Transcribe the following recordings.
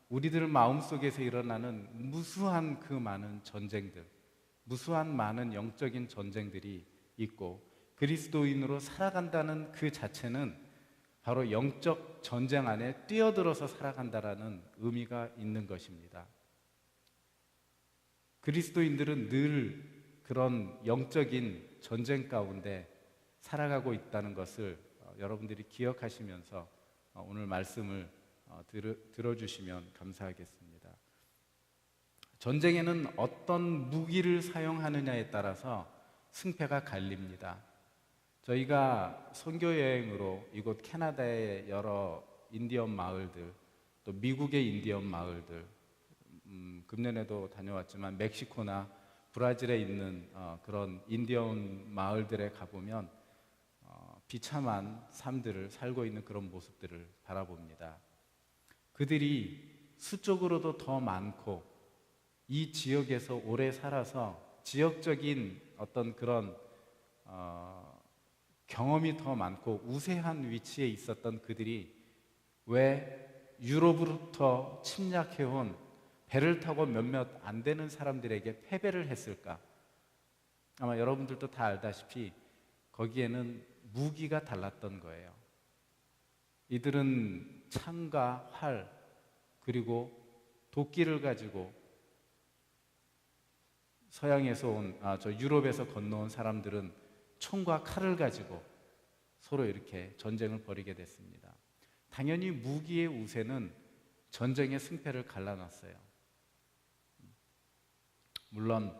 우리들 마음속에서 일어나는 무수한 그 많은 전쟁들, 무수한 많은 영적인 전쟁들이 있고 그리스도인으로 살아간다는 그 자체는 바로 영적 전쟁 안에 뛰어들어서 살아간다라는 의미가 있는 것입니다. 그리스도인들은 늘 그런 영적인 전쟁 가운데 살아가고 있다는 것을 여러분들이 기억하시면서 오늘 말씀을 들어주시면 감사하겠습니다. 전쟁에는 어떤 무기를 사용하느냐에 따라서 승패가 갈립니다. 저희가 선교 여행으로 이곳 캐나다의 여러 인디언 마을들, 또 미국의 인디언 마을들, 금년에도 다녀왔지만 멕시코나 브라질에 있는 그런 인디언 마을들에 가보면 비참한 삶들을 살고 있는 그런 모습들을 바라봅니다. 그들이 수적으로도 더 많고 이 지역에서 오래 살아서 지역적인 어떤 그런 경험이 더 많고 우세한 위치에 있었던 그들이 왜 유럽으로부터 침략해온 배를 타고 몇몇 안 되는 사람들에게 패배를 했을까? 아마 여러분들도 다 알다시피 거기에는 무기가 달랐던 거예요. 이들은 창과 활 그리고 도끼를 가지고 서양에서 온, 유럽에서 건너온 사람들은 총과 칼을 가지고 서로 이렇게 전쟁을 벌이게 됐습니다. 당연히 무기의 우세는 전쟁의 승패를 갈라놨어요. 물론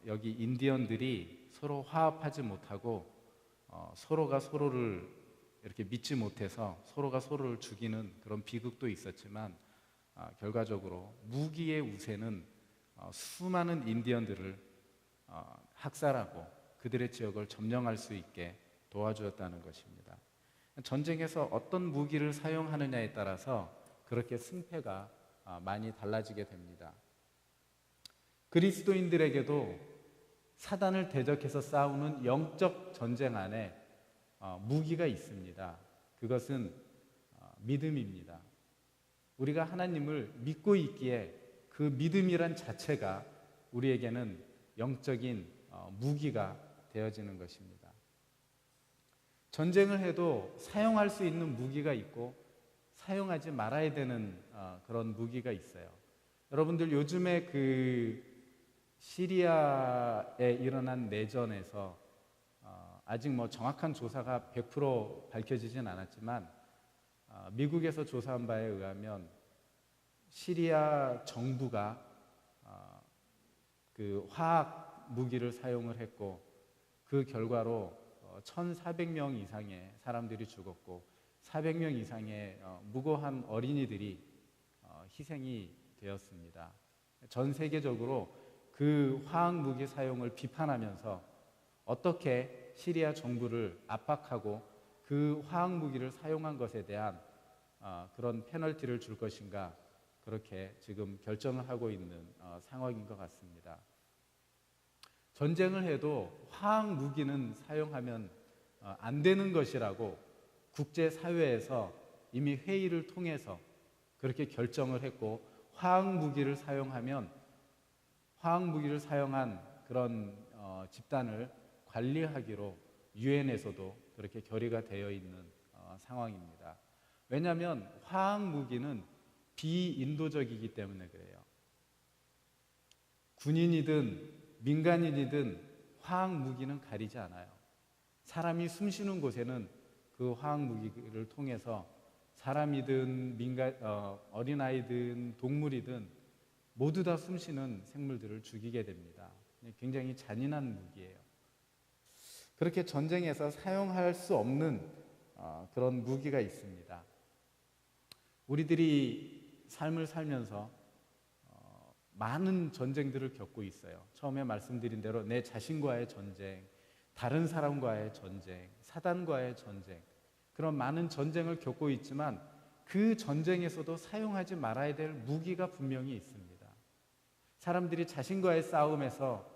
여기 인디언들이 서로 화합하지 못하고 서로가 서로를 이렇게 믿지 못해서 서로가 서로를 죽이는 그런 비극도 있었지만 결과적으로 무기의 우세는 수많은 인디언들을 학살하고 그들의 지역을 점령할 수 있게 도와주었다는 것입니다. 전쟁에서 어떤 무기를 사용하느냐에 따라서 그렇게 승패가 많이 달라지게 됩니다. 그리스도인들에게도 사단을 대적해서 싸우는 영적 전쟁 안에 무기가 있습니다. 그것은 믿음입니다. 우리가 하나님을 믿고 있기에 그 믿음이란 자체가 우리에게는 영적인 무기가 되어지는 것입니다. 전쟁을 해도 사용할 수 있는 무기가 있고 사용하지 말아야 되는 그런 무기가 있어요. 여러분들 요즘에 그 시리아에 일어난 내전에서 아직 뭐 정확한 조사가 100% 밝혀지진 않았지만 미국에서 조사한 바에 의하면 시리아 정부가 그 화학 무기를 사용을 했고 그 결과로 1,400명 이상의 사람들이 죽었고 400명 이상의 무고한 어린이들이 희생이 되었습니다. 전 세계적으로 그 화학 무기 사용을 비판하면서 어떻게 시리아 정부를 압박하고 그 화학 무기를 사용한 것에 대한 그런 페널티를 줄 것인가 그렇게 지금 결정을 하고 있는 상황인 것 같습니다. 전쟁을 해도 화학 무기는 사용하면 안 되는 것이라고 국제사회에서 이미 회의를 통해서 그렇게 결정을 했고 화학 무기를 사용하면 화학 무기를 사용한 그런 집단을 관리하기로 유엔에서도 그렇게 결의가 되어 있는 상황입니다. 왜냐하면 화학 무기는 비인도적이기 때문에 그래요. 군인이든 민간인이든 화학 무기는 가리지 않아요. 사람이 숨쉬는 곳에는 그 화학 무기를 통해서 사람이든 어린아이든 동물이든 모두 다 숨쉬는 생물들을 죽이게 됩니다. 굉장히 잔인한 무기예요. 그렇게 전쟁에서 사용할 수 없는 그런 무기가 있습니다. 우리들이 삶을 살면서 많은 전쟁들을 겪고 있어요. 처음에 말씀드린 대로 내 자신과의 전쟁, 다른 사람과의 전쟁, 사단과의 전쟁, 그런 많은 전쟁을 겪고 있지만 그 전쟁에서도 사용하지 말아야 될 무기가 분명히 있습니다. 사람들이 자신과의 싸움에서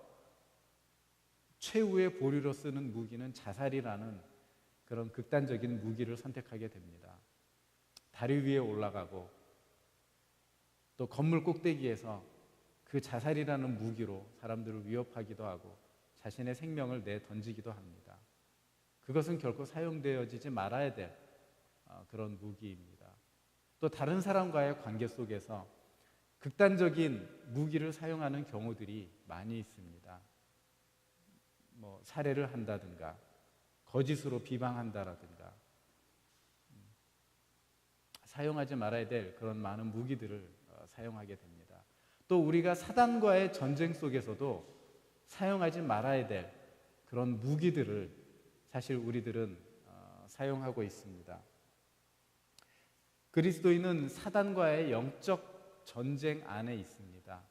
최후의 보루로 쓰는 무기는 자살이라는 그런 극단적인 무기를 선택하게 됩니다. 다리 위에 올라가고 또 건물 꼭대기에서 그 자살이라는 무기로 사람들을 위협하기도 하고 자신의 생명을 내던지기도 합니다. 그것은 결코 사용되어지지 말아야 될 그런 무기입니다. 또 다른 사람과의 관계 속에서 극단적인 무기를 사용하는 경우들이 많이 있습니다. 살해를 한다든가 거짓으로 비방한다라든가 사용하지 말아야 될 그런 많은 무기들을 사용하게 됩니다. 또 우리가 사단과의 전쟁 속에서도 사용하지 말아야 될 그런 무기들을 사실 우리들은 사용하고 있습니다. 그리스도인은 사단과의 영적 전쟁 안에 있습니다.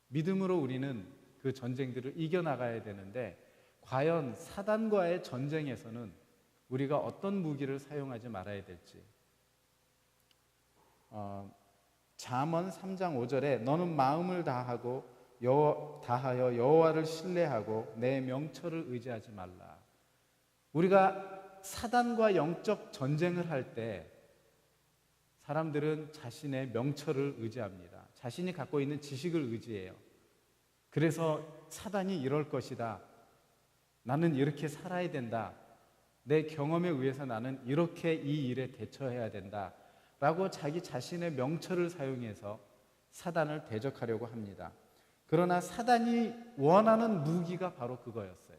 믿음으로 우리는 그 전쟁들을 이겨나가야 되는데 과연 사단과의 전쟁에서는 우리가 어떤 무기를 사용하지 말아야 될지 잠언 3장 5절에 너는 마음을 다하여 여호와를 신뢰하고 내 명철을 의지하지 말라. 우리가 사단과 영적 전쟁을 할 때 사람들은 자신의 명철을 의지합니다. 자신이 갖고 있는 지식을 의지해요. 그래서 사단이 이럴 것이다. 나는 이렇게 살아야 된다. 내 경험에 의해서 나는 이렇게 이 일에 대처해야 된다. 라고 자기 자신의 명철을 사용해서 사단을 대적하려고 합니다. 그러나 사단이 원하는 무기가 바로 그거였어요.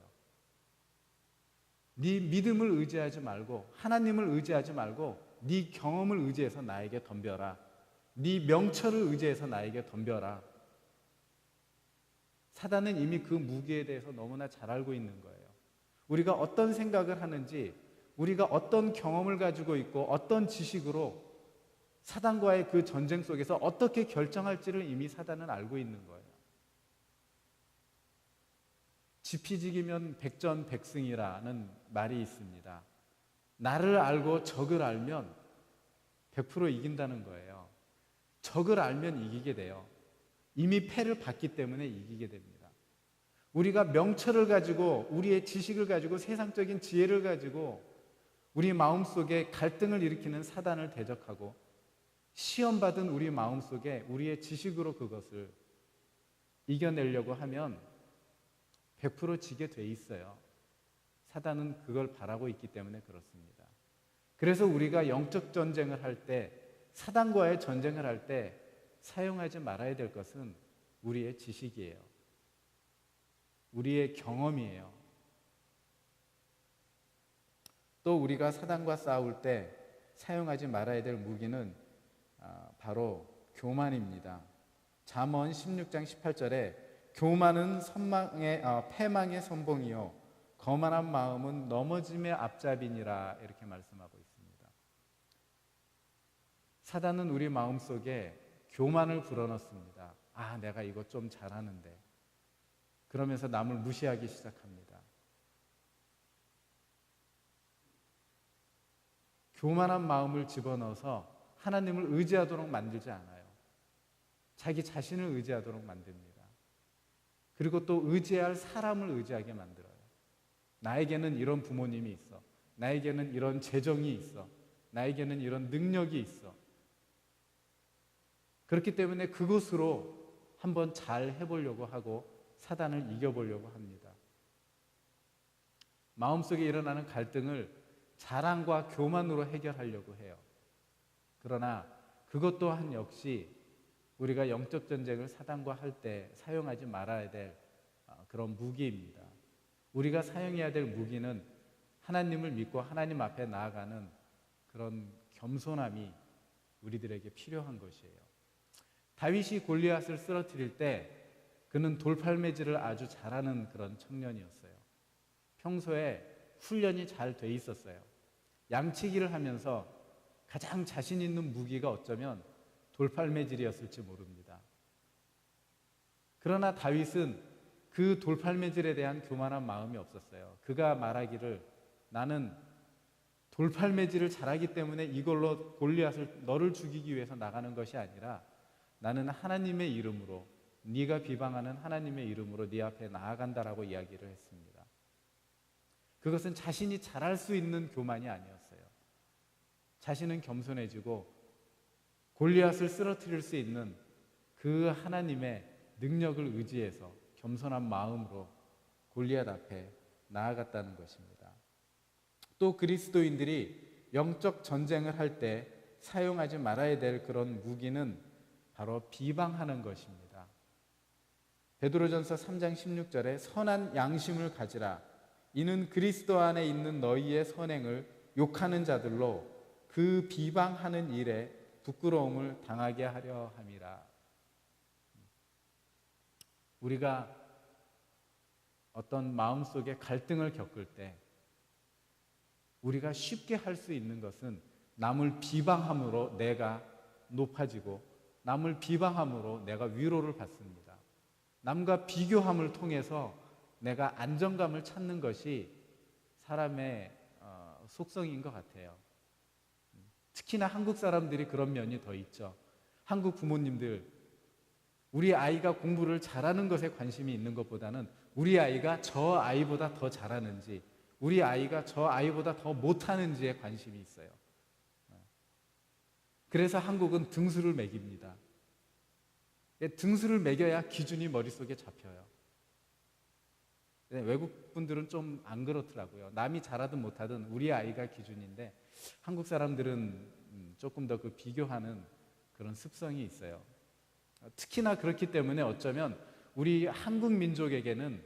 네 믿음을 의지하지 말고 하나님을 의지하지 말고 네 경험을 의지해서 나에게 덤벼라. 네 명철을 의지해서 나에게 덤벼라. 사단은 이미 그 무기에 대해서 너무나 잘 알고 있는 거예요. 우리가 어떤 생각을 하는지, 우리가 어떤 경험을 가지고 있고 어떤 지식으로 사단과의 그 전쟁 속에서 어떻게 결정할지를 이미 사단은 알고 있는 거예요. 지피지기면 백전백승이라는 말이 있습니다. 나를 알고 적을 알면 100% 이긴다는 거예요. 적을 알면 이기게 돼요. 이미 패를 봤기 때문에 이기게 됩니다. 우리가 명철을 가지고 우리의 지식을 가지고 세상적인 지혜를 가지고 우리 마음속에 갈등을 일으키는 사단을 대적하고 시험받은 우리 마음속에 우리의 지식으로 그것을 이겨내려고 하면 100% 지게 돼 있어요. 사단은 그걸 바라고 있기 때문에 그렇습니다. 그래서 우리가 영적 전쟁을 할 때, 사단과의 전쟁을 할 때 사용하지 말아야 될 것은 우리의 지식이에요. 우리의 경험이에요. 또 우리가 사단과 싸울 때 사용하지 말아야 될 무기는 바로 교만입니다. 잠언 16장 18절에 교만은 패망의 선봉이요 거만한 마음은 넘어짐의 앞잡이니라 이렇게 말씀하고 있습니다. 사단은 우리 마음속에 교만을 불어넣습니다. 내가 이거 좀 잘하는데. 그러면서 남을 무시하기 시작합니다. 교만한 마음을 집어넣어서 하나님을 의지하도록 만들지 않아요. 자기 자신을 의지하도록 만듭니다. 그리고 또 의지해야 할 사람을 의지하게 만들어요. 나에게는 이런 부모님이 있어. 나에게는 이런 재정이 있어. 나에게는 이런 능력이 있어. 그렇기 때문에 그것으로 한번 잘 해보려고 하고 사단을 이겨보려고 합니다. 마음속에 일어나는 갈등을 자랑과 교만으로 해결하려고 해요. 그러나 그것 또한 역시 우리가 영적 전쟁을 사단과 할 때 사용하지 말아야 될 그런 무기입니다. 우리가 사용해야 될 무기는 하나님을 믿고 하나님 앞에 나아가는 그런 겸손함이 우리들에게 필요한 것이에요. 다윗이 골리앗을 쓰러뜨릴 때 그는 돌팔매질을 아주 잘하는 그런 청년이었어요. 평소에 훈련이 잘 돼 있었어요. 양치기를 하면서 가장 자신 있는 무기가 어쩌면 돌팔매질이었을지 모릅니다. 그러나 다윗은 그 돌팔매질에 대한 교만한 마음이 없었어요. 그가 말하기를 나는 돌팔매질을 잘하기 때문에 이걸로 골리앗을 너를 죽이기 위해서 나가는 것이 아니라 나는 하나님의 이름으로 네가 비방하는 하나님의 이름으로 네 앞에 나아간다라고 이야기를 했습니다. 그것은 자신이 잘할 수 있는 교만이 아니었어요. 자신은 겸손해지고 골리앗을 쓰러뜨릴 수 있는 그 하나님의 능력을 의지해서 겸손한 마음으로 골리앗 앞에 나아갔다는 것입니다. 또 그리스도인들이 영적 전쟁을 할 때 사용하지 말아야 될 그런 무기는 바로 비방하는 것입니다. 베드로전서 3장 16절에 선한 양심을 가지라. 이는 그리스도 안에 있는 너희의 선행을 욕하는 자들로 그 비방하는 일에 부끄러움을 당하게 하려 함이라. 우리가 어떤 마음속에 갈등을 겪을 때 우리가 쉽게 할 수 있는 것은 남을 비방함으로 내가 높아지고 남을 비방함으로 내가 위로를 받습니다. 남과 비교함을 통해서 내가 안정감을 찾는 것이 사람의 속성인 것 같아요. 특히나 한국 사람들이 그런 면이 더 있죠. 한국 부모님들, 우리 아이가 공부를 잘하는 것에 관심이 있는 것보다는 우리 아이가 저 아이보다 더 잘하는지, 우리 아이가 저 아이보다 더 못하는지에 관심이 있어요. 그래서 한국은 등수를 매깁니다. 등수를 매겨야 기준이 머릿속에 잡혀요. 외국 분들은 좀 안 그렇더라고요. 남이 잘하든 못하든 우리 아이가 기준인데 한국 사람들은 조금 더 그 비교하는 그런 습성이 있어요. 특히나 그렇기 때문에 어쩌면 우리 한국 민족에게는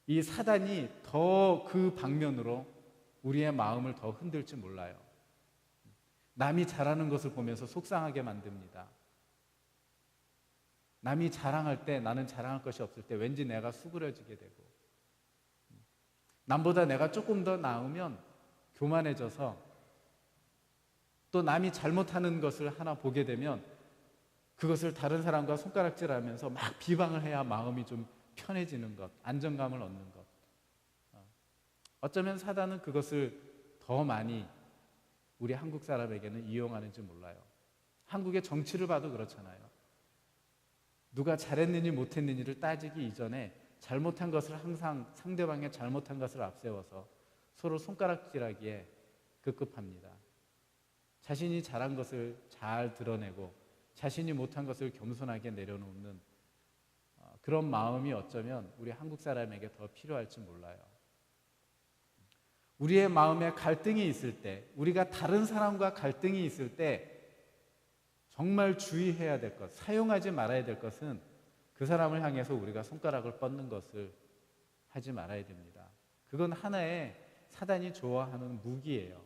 이 사단이 더 그 방면으로 우리의 마음을 더 흔들지 몰라요. 남이 잘하는 것을 보면서 속상하게 만듭니다. 남이 자랑할 때 나는 자랑할 것이 없을 때 왠지 내가 수그러지게 되고, 남보다 내가 조금 더 나으면 교만해져서 또 남이 잘못하는 것을 하나 보게 되면 그것을 다른 사람과 손가락질하면서 막 비방을 해야 마음이 좀 편해지는 것, 안정감을 얻는 것. 어쩌면 사단은 그것을 더 많이 우리 한국 사람에게는 이용하는지 몰라요. 한국의 정치를 봐도 그렇잖아요. 누가 잘했느니 못했느니를 따지기 이전에 잘못한 것을 항상 상대방의 잘못한 것을 앞세워서 서로 손가락질하기에 급급합니다. 자신이 잘한 것을 잘 드러내고 자신이 못한 것을 겸손하게 내려놓는 그런 마음이 어쩌면 우리 한국 사람에게 더 필요할지 몰라요. 우리의 마음에 갈등이 있을 때, 우리가 다른 사람과 갈등이 있을 때 정말 주의해야 될 것, 사용하지 말아야 될 것은 그 사람을 향해서 우리가 손가락을 뻗는 것을 하지 말아야 됩니다. 그건 하나의 사단이 좋아하는 무기예요.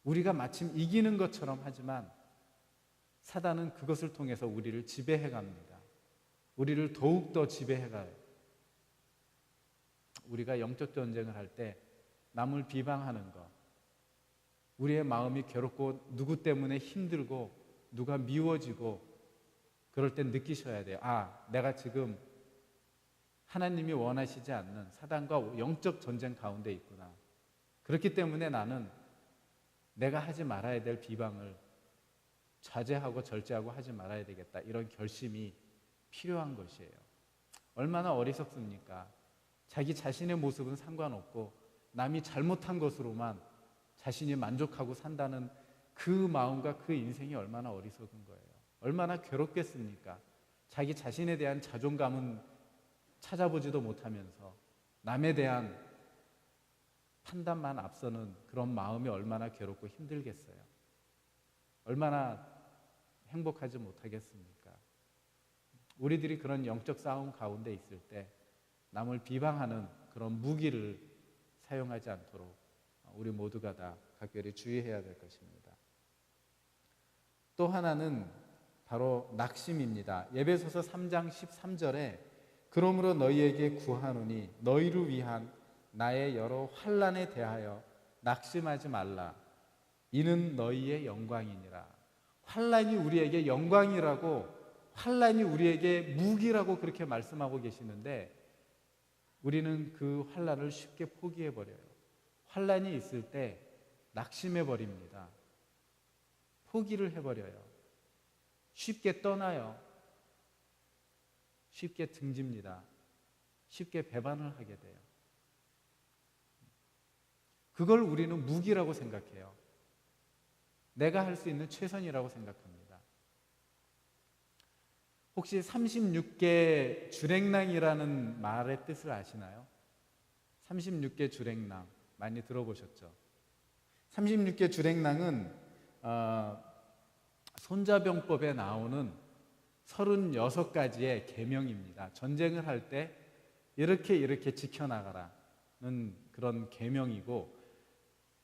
우리가 마침 이기는 것처럼 하지만 사단은 그것을 통해서 우리를 지배해 갑니다. 우리를 더욱더 지배해 가요. 우리가 영적 전쟁을 할 때 남을 비방하는 것, 우리의 마음이 괴롭고 누구 때문에 힘들고 누가 미워지고 그럴 땐 느끼셔야 돼요. 내가 지금 하나님이 원하시지 않는 사단과 영적 전쟁 가운데 있구나. 그렇기 때문에 나는 내가 하지 말아야 될 비방을 자제하고 절제하고 하지 말아야 되겠다. 이런 결심이 필요한 것이에요. 얼마나 어리석습니까? 자기 자신의 모습은 상관없고 남이 잘못한 것으로만 자신이 만족하고 산다는 그 마음과 그 인생이 얼마나 어리석은 거예요. 얼마나 괴롭겠습니까? 자기 자신에 대한 자존감은 찾아보지도 못하면서 남에 대한 판단만 앞서는 그런 마음이 얼마나 괴롭고 힘들겠어요. 얼마나 행복하지 못하겠습니까? 우리들이 그런 영적 싸움 가운데 있을 때 남을 비방하는 그런 무기를 사용하지 않도록 우리 모두가 다 각별히 주의해야 될 것입니다. 또 하나는 바로 낙심입니다. 에베소서 3장 13절에 그러므로 너희에게 구하노니 너희를 위한 나의 여러 환난에 대하여 낙심하지 말라. 이는 너희의 영광이니라. 환난이 우리에게 영광이라고, 환난이 우리에게 무기라고 그렇게 말씀하고 계시는데 우리는 그 환난을 쉽게 포기해 버려요. 환난이 있을 때 낙심해 버립니다. 포기를 해버려요. 쉽게 떠나요. 쉽게 등집니다. 쉽게 배반을 하게 돼요. 그걸 우리는 무기라고 생각해요. 내가 할 수 있는 최선이라고 생각합니다. 혹시 36개 주랭랑이라는 말의 뜻을 아시나요? 36개 주랭랑 많이 들어보셨죠? 36개 주랭랑은 손자병법에 나오는 36가지의 계명입니다. 전쟁을 할 때 이렇게 지켜나가라는 그런 계명이고,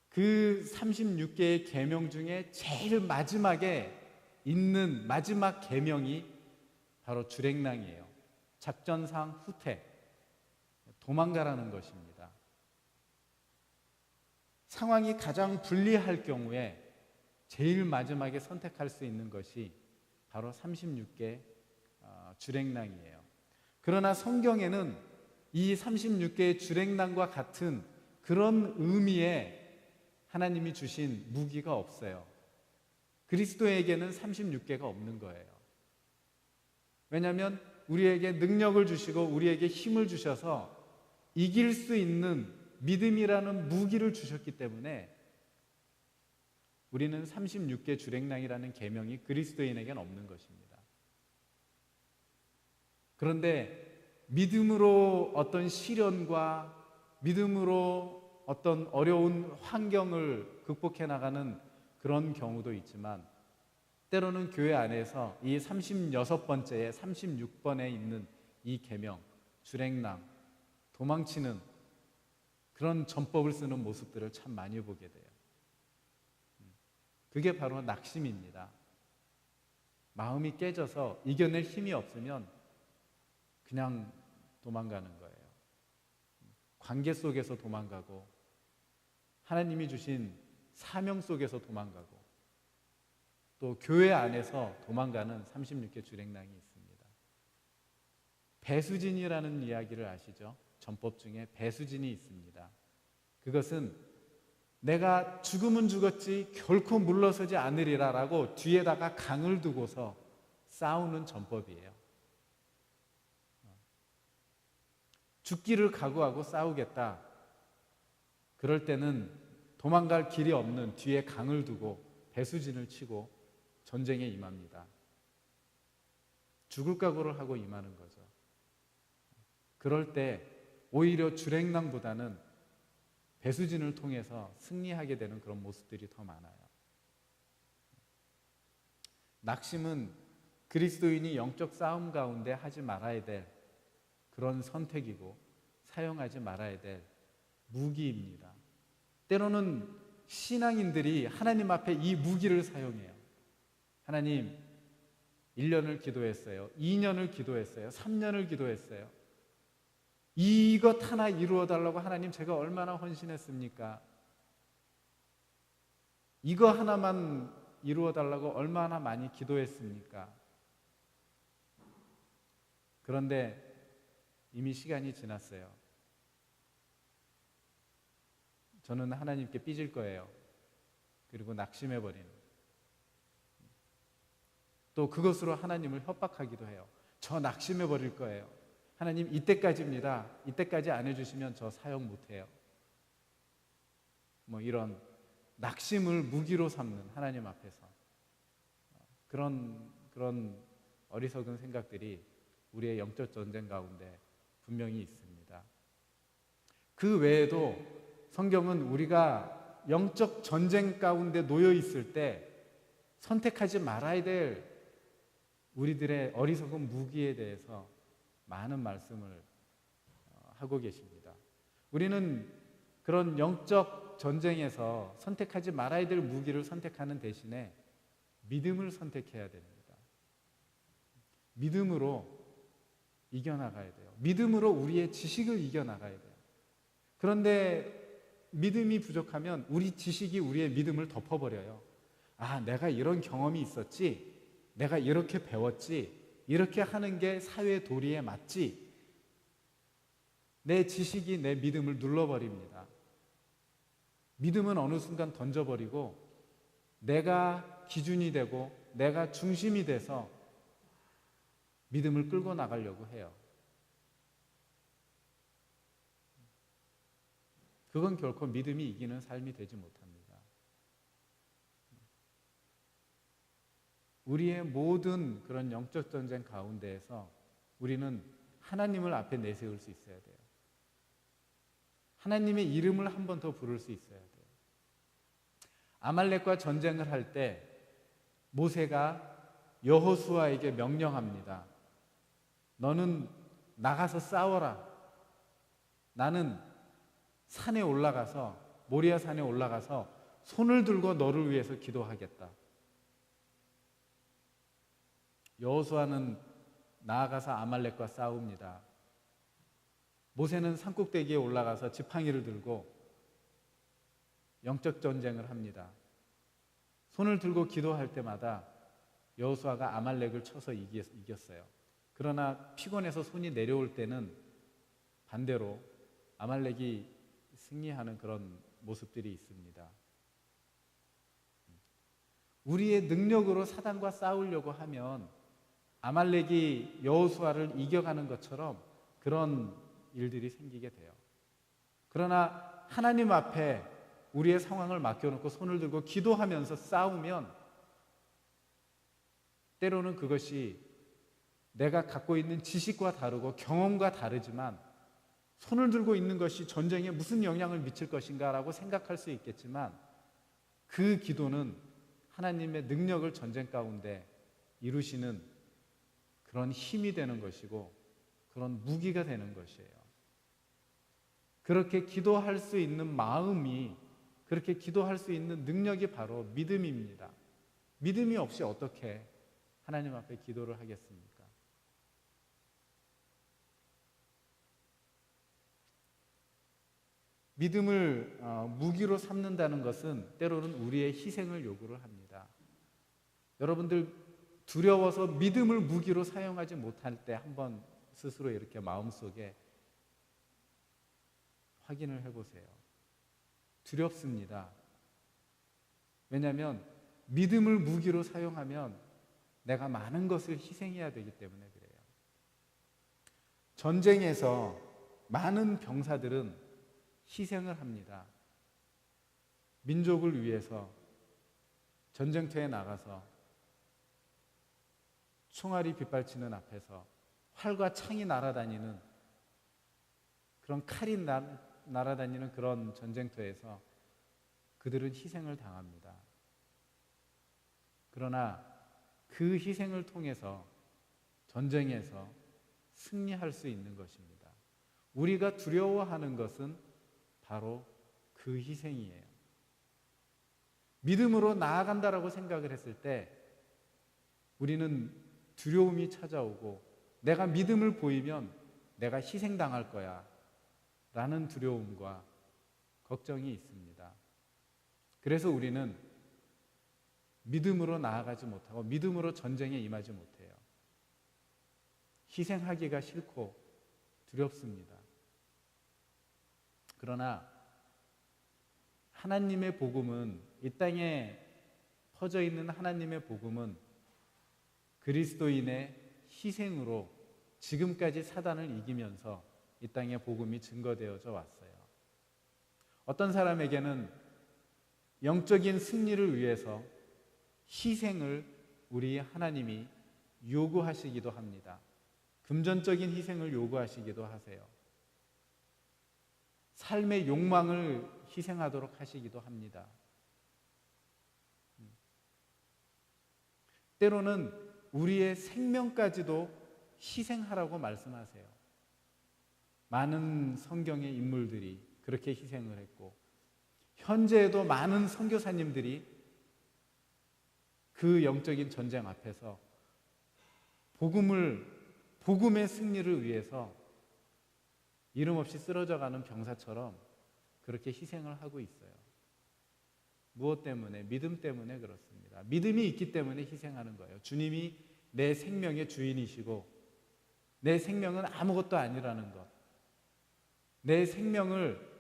그 36개의 계명 중에 제일 마지막에 있는 마지막 계명이 바로 주랭랑이에요. 작전상 후퇴, 도망가라는 것입니다. 상황이 가장 불리할 경우에 제일 마지막에 선택할 수 있는 것이 바로 36개 주랭랑이에요. 그러나 성경에는 이 36개의 주랭랑과 같은 그런 의미의 하나님이 주신 무기가 없어요. 그리스도에게는 36개가 없는 거예요. 왜냐하면 우리에게 능력을 주시고 우리에게 힘을 주셔서 이길 수 있는 믿음이라는 무기를 주셨기 때문에 우리는 36개 주랭랑이라는 계명이 그리스도인에게는 없는 것입니다. 그런데 믿음으로 어떤 시련과 믿음으로 어떤 어려운 환경을 극복해 나가는 그런 경우도 있지만, 때로는 교회 안에서 이 36번째에 36번에 있는 이 계명, 주랭랑, 도망치는 그런 전법을 쓰는 모습들을 참 많이 보게 돼요. 그게 바로 낙심입니다. 마음이 깨져서 이겨낼 힘이 없으면 그냥 도망가는 거예요. 관계 속에서 도망가고 하나님이 주신 사명 속에서 도망가고 또 교회 안에서 도망가는 36개 주랭랑이 있습니다. 배수진이라는 이야기를 아시죠? 전법 중에 배수진이 있습니다. 그것은 내가 죽으면 죽었지 결코 물러서지 않으리라 라고 뒤에다가 강을 두고서 싸우는 전법이에요. 죽기를 각오하고 싸우겠다. 그럴 때는 도망갈 길이 없는 뒤에 강을 두고 배수진을 치고 전쟁에 임합니다. 죽을 각오를 하고 임하는 거죠. 그럴 때 오히려 주랭랑보다는 배수진을 통해서 승리하게 되는 그런 모습들이 더 많아요. 낙심은 그리스도인이 영적 싸움 가운데 하지 말아야 될 그런 선택이고 사용하지 말아야 될 무기입니다. 때로는 신앙인들이 하나님 앞에 이 무기를 사용해요. 하나님, 1년을 기도했어요. 2년을 기도했어요. 3년을 기도했어요. 이것 하나 이루어 달라고 하나님 제가 얼마나 헌신했습니까? 이거 하나만 이루어 달라고 얼마나 많이 기도했습니까? 그런데 이미 시간이 지났어요. 저는 하나님께 삐질 거예요. 그리고 낙심해버리는. 또 그것으로 하나님을 협박하기도 해요. 저 낙심해버릴 거예요. 하나님 이때까지입니다. 이때까지 안 해주시면 저 사역 못해요. 뭐 이런 낙심을 무기로 삼는 하나님 앞에서 그런 어리석은 생각들이 우리의 영적 전쟁 가운데 분명히 있습니다. 그 외에도 성경은 우리가 영적 전쟁 가운데 놓여 있을 때 선택하지 말아야 될 우리들의 어리석은 무기에 대해서 많은 말씀을 하고 계십니다. 우리는 그런 영적 전쟁에서 선택하지 말아야 될 무기를 선택하는 대신에 믿음을 선택해야 됩니다. 믿음으로 이겨나가야 돼요. 믿음으로 우리의 지식을 이겨나가야 돼요. 그런데 믿음이 부족하면 우리 지식이 우리의 믿음을 덮어버려요. 아, 내가 이런 경험이 있었지, 내가 이렇게 배웠지, 이렇게 하는 게 사회 도리에 맞지, 내 지식이 내 믿음을 눌러버립니다. 믿음은 어느 순간 던져버리고 내가 기준이 되고 내가 중심이 돼서 믿음을 끌고 나가려고 해요. 그건 결코 믿음이 이기는 삶이 되지 못합니다. 우리의 모든 그런 영적 전쟁 가운데에서 우리는 하나님을 앞에 내세울 수 있어야 돼요. 하나님의 이름을 한 번 더 부를 수 있어야 돼요. 아말렉과 전쟁을 할 때 모세가 여호수아에게 명령합니다. 너는 나가서 싸워라. 나는 산에 올라가서, 모리아 산에 올라가서 손을 들고 너를 위해서 기도하겠다. 여호수아는 나아가서 아말렉과 싸웁니다. 모세는 산꼭대기에 올라가서 지팡이를 들고 영적 전쟁을 합니다. 손을 들고 기도할 때마다 여호수아가 아말렉을 쳐서 이겼어요. 그러나 피곤해서 손이 내려올 때는 반대로 아말렉이 승리하는 그런 모습들이 있습니다. 우리의 능력으로 사단과 싸우려고 하면 아말렉이 여호수아를 이겨가는 것처럼 그런 일들이 생기게 돼요. 그러나 하나님 앞에 우리의 상황을 맡겨놓고 손을 들고 기도하면서 싸우면 때로는 그것이 내가 갖고 있는 지식과 다르고 경험과 다르지만 손을 들고 있는 것이 전쟁에 무슨 영향을 미칠 것인가라고 생각할 수 있겠지만 그 기도는 하나님의 능력을 전쟁 가운데 이루시는 그런 힘이 되는 것이고 그런 무기가 되는 것이에요. 그렇게 기도할 수 있는 마음이, 그렇게 기도할 수 있는 능력이 바로 믿음입니다. 믿음이 없이 어떻게 하나님 앞에 기도를 하겠습니까? 믿음을 무기로 삼는다는 것은 때로는 우리의 희생을 요구를 합니다. 여러분들 두려워서 믿음을 무기로 사용하지 못할 때 한번 스스로 이렇게 마음속에 확인을 해보세요. 두렵습니다. 왜냐하면 믿음을 무기로 사용하면 내가 많은 것을 희생해야 되기 때문에 그래요. 전쟁에서 많은 병사들은 희생을 합니다. 민족을 위해서 전쟁터에 나가서 총알이 빗발치는 앞에서 활과 창이 날아다니는 그런 칼이 날아다니는 그런 전쟁터에서 그들은 희생을 당합니다. 그러나 그 희생을 통해서 전쟁에서 승리할 수 있는 것입니다. 우리가 두려워하는 것은 바로 그 희생이에요. 믿음으로 나아간다라고 생각을 했을 때 우리는 두려움이 찾아오고 내가 믿음을 보이면 내가 희생당할 거야 라는 두려움과 걱정이 있습니다. 그래서 우리는 믿음으로 나아가지 못하고 믿음으로 전쟁에 임하지 못해요. 희생하기가 싫고 두렵습니다. 그러나 하나님의 복음은, 이 땅에 퍼져 있는 하나님의 복음은 그리스도인의 희생으로 지금까지 사단을 이기면서 이 땅에 복음이 증거되어져 왔어요. 어떤 사람에게는 영적인 승리를 위해서 희생을 우리 하나님이 요구하시기도 합니다. 금전적인 희생을 요구하시기도 하세요. 삶의 욕망을 희생하도록 하시기도 합니다. 때로는 우리의 생명까지도 희생하라고 말씀하세요. 많은 성경의 인물들이 그렇게 희생을 했고 현재에도 많은 선교사님들이 그 영적인 전쟁 앞에서 복음의 승리를 위해서 이름 없이 쓰러져가는 병사처럼 그렇게 희생을 하고 있어요. 무엇 때문에? 믿음 때문에 그렇습니다. 믿음이 있기 때문에 희생하는 거예요. 주님이 내 생명의 주인이시고 내 생명은 아무것도 아니라는 것, 내 생명을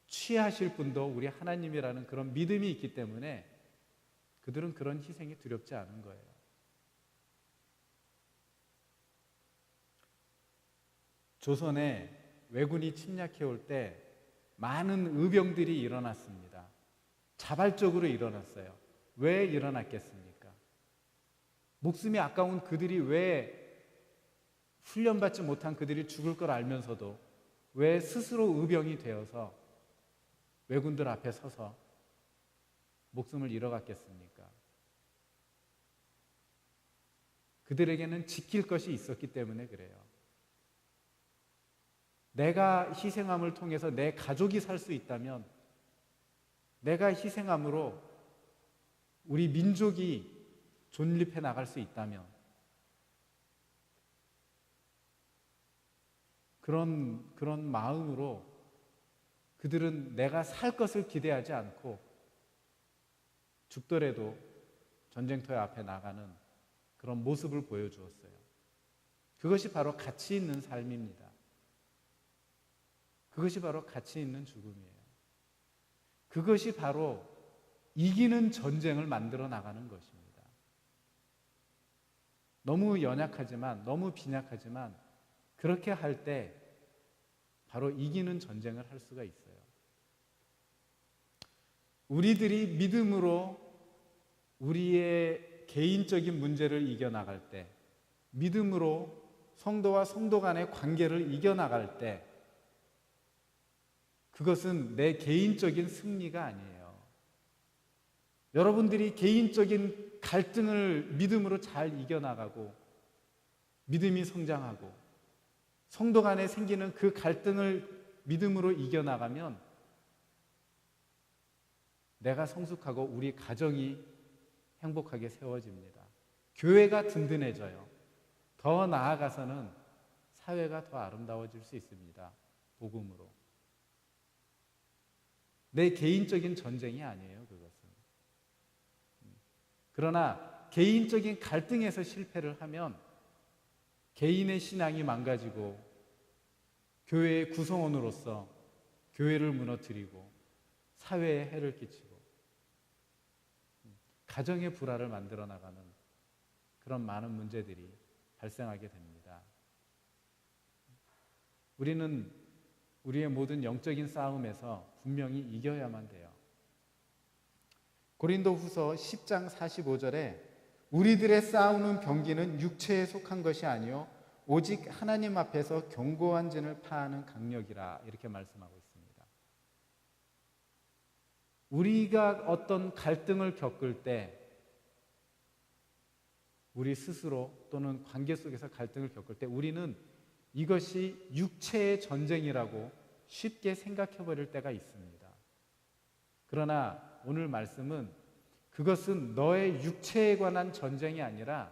취하실 분도 우리 하나님이라는 그런 믿음이 있기 때문에 그들은 그런 희생이 두렵지 않은 거예요. 조선에 왜군이 침략해 올 때 많은 의병들이 일어났습니다. 자발적으로 일어났어요. 왜 일어났겠습니까? 목숨이 아까운 그들이 왜 훈련받지 못한 그들이 죽을 걸 알면서도 왜 스스로 의병이 되어서 왜군들 앞에 서서 목숨을 잃어갔겠습니까? 그들에게는 지킬 것이 있었기 때문에 그래요. 내가 희생함을 통해서 내 가족이 살 수 있다면, 내가 희생함으로 우리 민족이 존립해 나갈 수 있다면, 그런 마음으로 그들은 내가 살 것을 기대하지 않고 죽더라도 전쟁터의 앞에 나가는 그런 모습을 보여주었어요. 그것이 바로 가치 있는 삶입니다. 그것이 바로 가치 있는 죽음이에요. 그것이 바로 이기는 전쟁을 만들어 나가는 것입니다. 너무 연약하지만, 너무 빈약하지만 그렇게 할 때 바로 이기는 전쟁을 할 수가 있어요. 우리들이 믿음으로 우리의 개인적인 문제를 이겨나갈 때, 믿음으로 성도와 성도 간의 관계를 이겨나갈 때, 그것은 내 개인적인 승리가 아니에요. 여러분들이 개인적인 갈등을 믿음으로 잘 이겨나가고 믿음이 성장하고 성도 간에 생기는 그 갈등을 믿음으로 이겨나가면 내가 성숙하고 우리 가정이 행복하게 세워집니다. 교회가 든든해져요. 더 나아가서는 사회가 더 아름다워질 수 있습니다. 복음으로. 내 개인적인 전쟁이 아니에요, 그것은. 그러나 개인적인 갈등에서 실패를 하면 개인의 신앙이 망가지고 교회의 구성원으로서 교회를 무너뜨리고 사회에 해를 끼치고 가정의 불화를 만들어 나가는 그런 많은 문제들이 발생하게 됩니다. 우리는 우리의 모든 영적인 싸움에서 분명히 이겨야만 돼요. 고린도후서 10장 45절에 우리들의 싸우는 병기는 육체에 속한 것이 아니요 오직 하나님 앞에서 견고한 진을 파하는 강력이라, 이렇게 말씀하고 있습니다. 우리가 어떤 갈등을 겪을 때, 우리 스스로 또는 관계 속에서 갈등을 겪을 때 우리는 이것이 육체의 전쟁이라고 쉽게 생각해 버릴 때가 있습니다. 그러나 오늘 말씀은 그것은 너의 육체에 관한 전쟁이 아니라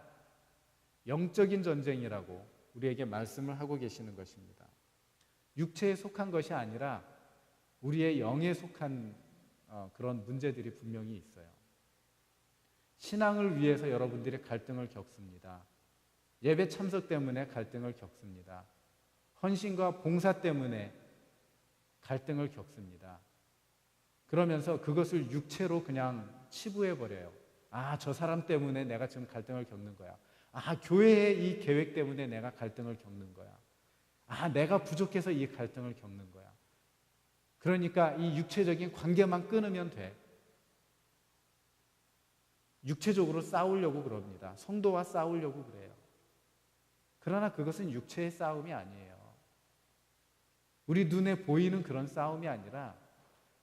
영적인 전쟁이라고 우리에게 말씀을 하고 계시는 것입니다. 육체에 속한 것이 아니라 우리의 영에 속한 그런 문제들이 분명히 있어요. 신앙을 위해서 여러분들이 갈등을 겪습니다. 예배 참석 때문에 갈등을 겪습니다. 헌신과 봉사 때문에 갈등을 겪습니다. 그러면서 그것을 육체로 그냥 치부해버려요. 아, 저 사람 때문에 내가 지금 갈등을 겪는 거야. 아, 교회의 이 계획 때문에 내가 갈등을 겪는 거야. 아, 내가 부족해서 이 갈등을 겪는 거야. 그러니까 이 육체적인 관계만 끊으면 돼. 육체적으로 싸우려고 그럽니다. 성도와 싸우려고 그래요. 그러나 그것은 육체의 싸움이 아니에요. 우리 눈에 보이는 그런 싸움이 아니라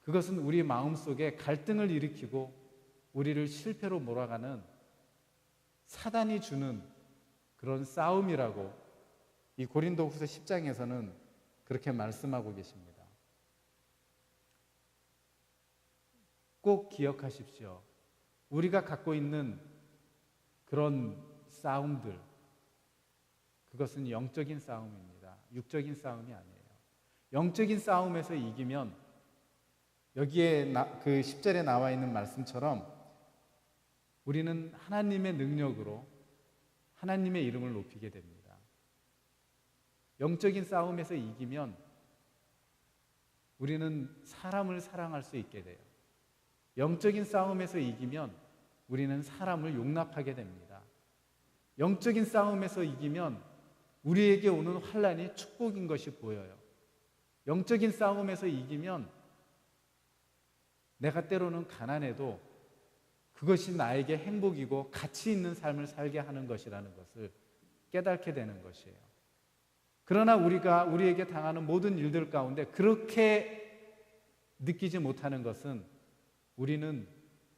그것은 우리 마음속에 갈등을 일으키고 우리를 실패로 몰아가는 사단이 주는 그런 싸움이라고 이 고린도후서 10장에서는 그렇게 말씀하고 계십니다. 꼭 기억하십시오. 우리가 갖고 있는 그런 싸움들, 그것은 영적인 싸움입니다. 육적인 싸움이 아니에요. 영적인 싸움에서 이기면 여기에 그 10절에 나와 있는 말씀처럼 우리는 하나님의 능력으로 하나님의 이름을 높이게 됩니다. 영적인 싸움에서 이기면 우리는 사람을 사랑할 수 있게 돼요. 영적인 싸움에서 이기면 우리는 사람을 용납하게 됩니다. 영적인 싸움에서 이기면 우리에게 오는 환난이 축복인 것이 보여요. 영적인 싸움에서 이기면 내가 때로는 가난해도 그것이 나에게 행복이고 가치 있는 삶을 살게 하는 것이라는 것을 깨닫게 되는 것이에요. 그러나 우리가 우리에게 당하는 모든 일들 가운데 그렇게 느끼지 못하는 것은 우리는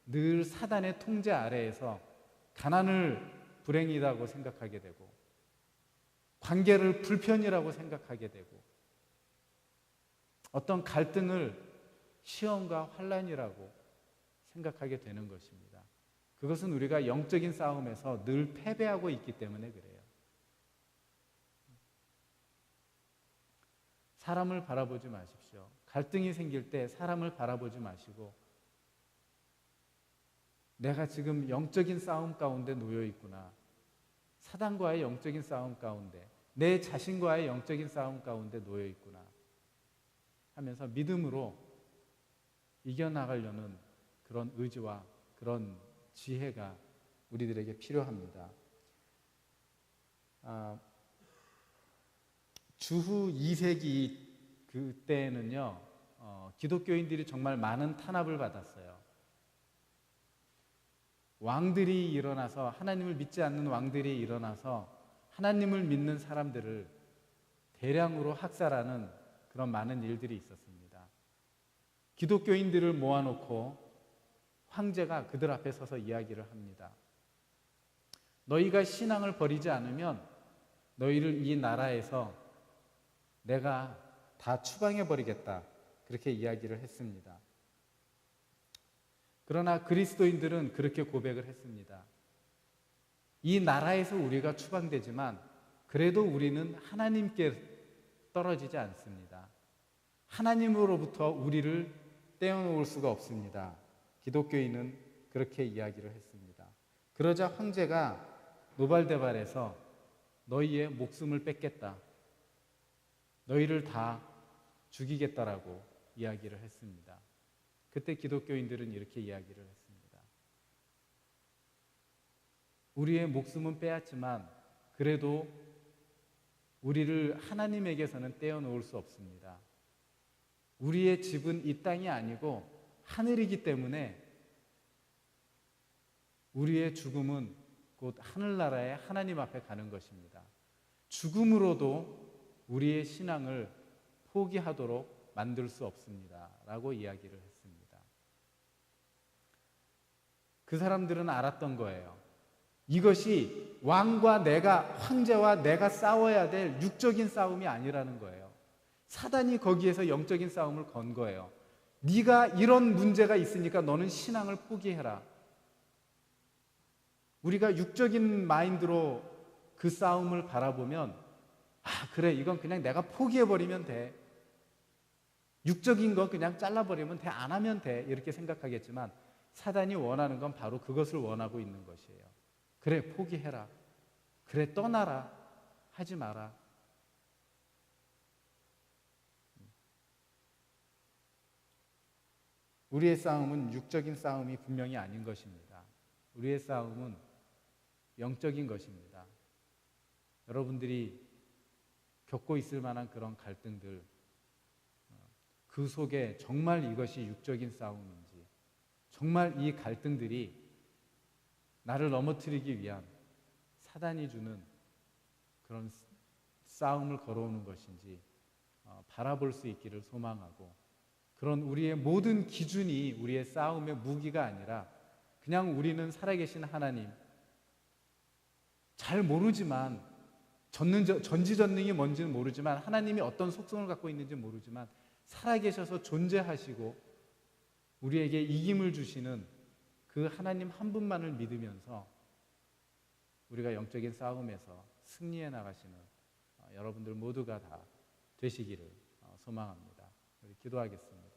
늘 사단의 통제 아래에서 가난을 불행이라고 생각하게 되고 관계를 불편이라고 생각하게 되고 어떤 갈등을 시험과 환난이라고 생각하게 되는 것입니다. 그것은 우리가 영적인 싸움에서 늘 패배하고 있기 때문에 그래요. 사람을 바라보지 마십시오. 갈등이 생길 때 사람을 바라보지 마시고 내가 지금 영적인 싸움 가운데 놓여 있구나. 사단과의 영적인 싸움 가운데, 내 자신과의 영적인 싸움 가운데 놓여 있구나 하면서 믿음으로 이겨나가려는 그런 의지와 그런 지혜가 우리들에게 필요합니다. 주후 2세기 그때는요, 기독교인들이 정말 많은 탄압을 받았어요. 왕들이 일어나서, 하나님을 믿지 않는 왕들이 일어나서 하나님을 믿는 사람들을 대량으로 학살하는 그런 많은 일들이 있었습니다. 기독교인들을 모아놓고 황제가 그들 앞에 서서 이야기를 합니다. 너희가 신앙을 버리지 않으면 너희를 이 나라에서 내가 다 추방해버리겠다. 그렇게 이야기를 했습니다. 그러나 그리스도인들은 그렇게 고백을 했습니다. 이 나라에서 우리가 추방되지만 그래도 우리는 하나님께 떨어지지 않습니다. 하나님으로부터 우리를 떼어놓을 수가 없습니다. 기독교인은 그렇게 이야기를 했습니다. 그러자 황제가 노발대발해서 너희의 목숨을 뺏겠다. 너희를 다 죽이겠다라고 이야기를 했습니다. 그때 기독교인들은 이렇게 이야기를 했습니다. 우리의 목숨은 빼앗지만 그래도 우리를 하나님에게서는 떼어놓을 수 없습니다. 우리의 집은 이 땅이 아니고 하늘이기 때문에 우리의 죽음은 곧 하늘나라의 하나님 앞에 가는 것입니다. 죽음으로도 우리의 신앙을 포기하도록 만들 수 없습니다. 라고 이야기를 했습니다. 그 사람들은 알았던 거예요. 이것이 황제와 내가 싸워야 될 육적인 싸움이 아니라는 거예요. 사단이 거기에서 영적인 싸움을 건 거예요. 네가 이런 문제가 있으니까 너는 신앙을 포기해라. 우리가 육적인 마인드로 그 싸움을 바라보면 그래, 이건 그냥 내가 포기해버리면 돼. 육적인 거 그냥 잘라버리면 돼. 안 하면 돼. 이렇게 생각하겠지만 사단이 원하는 건 바로 그것을 원하고 있는 것이에요. 그래, 포기해라. 그래, 떠나라. 하지 마라. 우리의 싸움은 육적인 싸움이 분명히 아닌 것입니다. 우리의 싸움은 영적인 것입니다. 여러분들이 겪고 있을 만한 그런 갈등들, 그 속에 정말 이것이 육적인 싸움인지, 정말 이 갈등들이 나를 넘어뜨리기 위한 사단이 주는 그런 싸움을 걸어오는 것인지 바라볼 수 있기를 소망하고, 그런 우리의 모든 기준이 우리의 싸움의 무기가 아니라 그냥 우리는 살아계신 하나님, 잘 모르지만 전지전능이 뭔지는 모르지만 하나님이 어떤 속성을 갖고 있는지 모르지만 살아계셔서 존재하시고 우리에게 이김을 주시는 그 하나님 한 분만을 믿으면서 우리가 영적인 싸움에서 승리해 나가시는 여러분들 모두가 다 되시기를 소망합니다. 우리 기도하겠습니다.